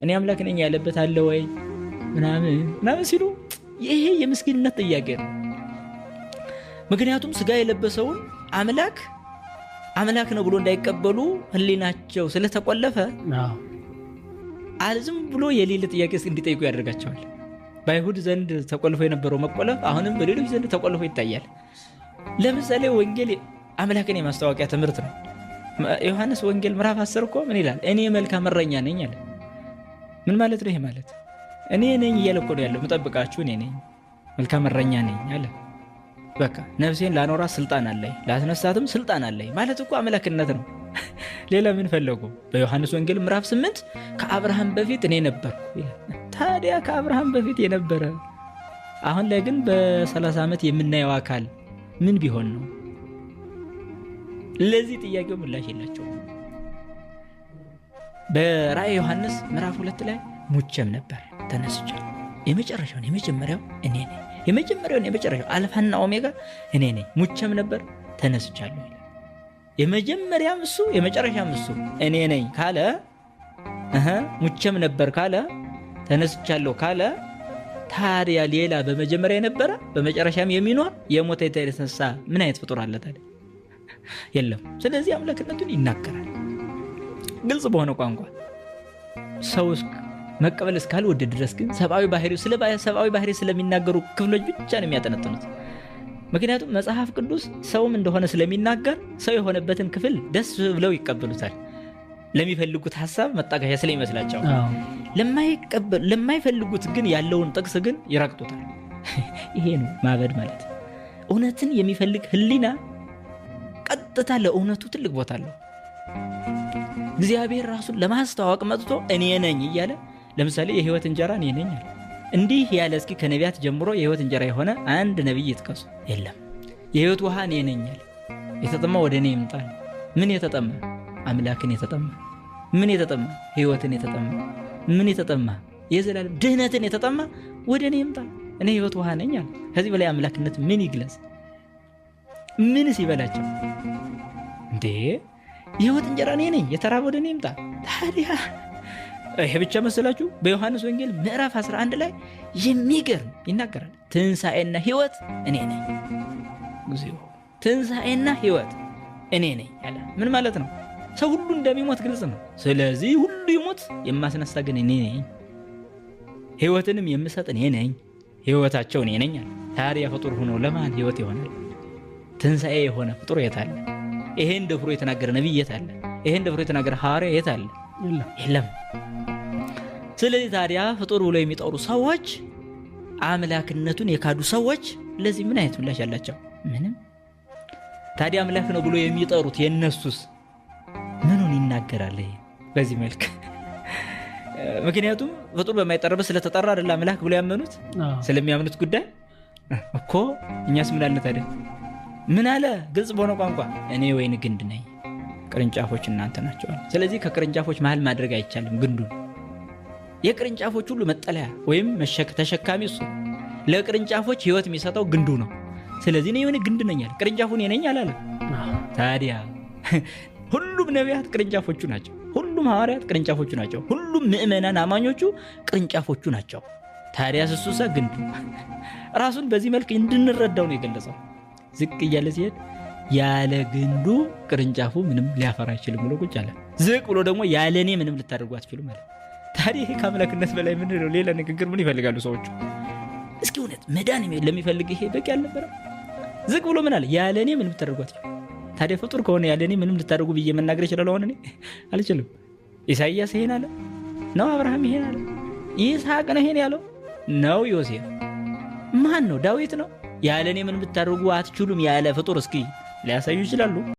እኔ አምላክ ነኝ ያለበት አለ ወይ ምናምን ሲሉ ይሄ የምስኪንነት ጥያቄ ነው። ምክንያቱም ስጋ የለበሰውን አምላክ ነው ብሎ እንዳይቀበሉ ህሊናቸው ስለተቆለፈ አልዝም ብሎ የሌለ ጥያቄ እንዲጠይቁ ያደርጋቸዋል። በአይሁድ ዘንድ ተቆልፎ የነበረው መቆለፍ አሁንም በሌሎች ዘንድ ተቆልፎ ይታያል። ለምሳሌ ወንጌል አምላክን የማስታወቂያ ትምህርት ነው። ዮሐንስ ወንጌል ምዕራፍ 10 እኮ ምን ይላል? እኔ መልካም እረኛ ነኝ አለ። ምን ማለት ነው ይሄ? ማለት እኔ ነኝ እያለ እኮ ነው ያለው። መጠብቃችሁ እኔ ነኝ፣ መልካም እረኛ ነኝ አለ። በቃ ነፍሴን ላኖራት ስልጣን አለኝ፣ ላስነሳትም ስልጣን አለኝ ማለት እኮ አምላክነት ነው። ሌላ ምን ፈለጉ? በዮሐንስ ወንጌል ምዕራፍ 8 ከአብርሃም በፊት እኔ ነበርኩ። ታዲያ ከአብርሃም በፊት የነበረ አሁን ላይ ግን በ30 ዓመት የምናየው አካል ምን ቢሆን ነው? ለዚህ ጥያቄው ምላሽ የላቸውም። በራእየ ዮሐንስ ምዕራፍ 2 ላይ ሙቼም ነበር ተነስቻለሁ። የመጀመሪያው እኔ ነኝ። የመጨረሻው አልፋና ኦሜጋ እኔ ነኝ። ሙቼም ነበር ተነስቻለሁ። የመጀመሪያም እሱ የመጨረሻም እሱ እኔ ነኝ ካለ ሙቼም ነበር ካለ ተነስቻለሁ ካለ ታዲያ ሌላ በመጀመሪያ የነበረ በመጨረሻም የሚኖር የሞተ የተነሳ ምን አይነት ፍጡር አለ ታዲያ? የለም። ስለዚህ አምላክነቱን ይናገራል ግልጽ በሆነ ቋንቋ። ሰው መቀበል እስካልወደደ ድረስ ግን ሰብአዊ ባህሪ ስለሚናገሩ ክፍሎች ብቻ ነው የሚያጠነጥኑት። ምክንያቱም መጽሐፍ ቅዱስ ሰውም እንደሆነ ስለሚናገር ሰው የሆነበትን ክፍል ደስ ብለው ይቀበሉታል። ለሚፈልጉት ሐሳብ መጣጋያ ስለሚመስላቸው፣ ለማይፈልጉት ግን ያለውን ጥቅስ ግን ይረግጡታል። ይሄ ነው ማበድ ማለት። እውነትን የሚፈልግ ህሊና ቀጥታ ለእውነቱ ትልቅ ቦታ አለው። እግዚአብሔር ራሱን ለማስተዋወቅ መጥቶ እኔ ነኝ እያለ ለምሳሌ የህይወት እንጀራ እኔ ነኝ አለ። እንዲህ ያለ እስኪ ከነቢያት ጀምሮ የህይወት እንጀራ የሆነ አንድ ነቢይ ይጥቀሱ? የለም። የህይወት ውሃ እኔ ነኝ አለ። የተጠማ ወደ እኔ ይምጣል። ምን የተጠማ? አምላክን የተጠማ። ምን የተጠማ? ህይወትን የተጠማ። ምን የተጠማ? የዘላለም ድህነትን የተጠማ ወደ እኔ ይምጣል። እኔ ህይወት ውሃ ነኝ አለ። ከዚህ በላይ አምላክነት ምን ይግለጽ? ምንስ ይበላቸው እንዴ? የህይወት እንጀራ እኔ ነኝ፣ የተራበ ወደ እኔ ይምጣ። ታዲያ ይሄ ብቻ መሰላችሁ? በዮሐንስ ወንጌል ምዕራፍ 11 ላይ የሚገርም ይናገራል። ትንሣኤና ህይወት እኔ ነኝ። ትንሣኤና ህይወት እኔ ነኝ ያለ ምን ማለት ነው? ሰው ሁሉ እንደሚሞት ግልጽ ነው። ስለዚህ ሁሉ ይሞት፣ የማስነሳ ግን እኔ ነኝ፣ ህይወትንም የምሰጥ እኔ ነኝ፣ ህይወታቸው እኔ ነኝ አለ። ታዲያ ፍጡር ሆኖ ለማን ህይወት ይሆናል? ትንሣኤ የሆነ ፍጡር የት አለ? ይሄን ደፍሮ የተናገረ ነቢይ የት አለ? ይሄን ደፍሮ የተናገረ ሐዋርያ የት አለ? የለም። ስለዚህ ታዲያ ፍጡር ብሎ የሚጠሩ ሰዎች፣ አምላክነቱን የካዱ ሰዎች ለዚህ ምን አይነት ምላሽ ያላቸው? ምንም። ታዲያ አምላክ ነው ብሎ የሚጠሩት የነሱስ ምኑን ይናገራል በዚህ መልክ? ምክንያቱም ፍጡር በማይጠራበት ስለተጠራ አይደል አምላክ ብሎ ያመኑት። ስለሚያምኑት ጉዳይ እኮ እኛስ ምን አለ ታዲያ? ምን አለ? ግልጽ በሆነ ቋንቋ እኔ ወይን ግንድ ነኝ፣ ቅርንጫፎች እናንተ ናቸው። ስለዚህ ከቅርንጫፎች መሃል ማድረግ አይቻልም ግንዱን። የቅርንጫፎች ሁሉ መጠለያ ወይም ተሸካሚ እሱ። ለቅርንጫፎች ህይወት የሚሰጠው ግንዱ ነው። ስለዚህ እኔ የሆነ ግንድ ነኝ አለ። ቅርንጫፉን ነኝ አላለ። ታዲያ ሁሉም ነቢያት ቅርንጫፎቹ ናቸው። ሁሉም ሐዋርያት ቅርንጫፎቹ ናቸው። ሁሉም ምእመናን አማኞቹ ቅርንጫፎቹ ናቸው። ታዲያ እሱሳ ግንዱ ራሱን በዚህ መልክ እንድንረዳው ነው የገለጸው። ዝቅ እያለ ሲሄድ ያለ ግንዱ ቅርንጫፉ ምንም ሊያፈራ አይችልም ብሎ ቁጭ አለ። ዝቅ ብሎ ደግሞ ያለ እኔ ምንም ልታደርጉ አትችሉም ማለት። ታዲያ ይሄ ከአምላክነት በላይ ምን ነው? ሌላ ንግግር ምን ይፈልጋሉ ሰዎቹ? እስኪ እውነት መዳን ለሚፈልግ ይሄ በቂ አልነበረም? ዝቅ ብሎ ምን አለ? ያለ እኔ ምንም ልታደርጉ አትችሉም። ታዲያ ፍጡር ከሆነ ያለ እኔ ምንም ልታደርጉ ብዬ መናገር ይችላል? ሆነ እኔ አልችልም። ኢሳይያስ ይሄን አለ ነው? አብርሃም ይሄን አለ? ይስሐቅ ነው ይሄን ያለው ነው? ዮሴፍ ማን ነው? ዳዊት ነው? ያለ እኔ ምንም ልታደርጉ አትችሉም ያለ ፍጡር እስኪ ሊያሳዩ ይችላሉ?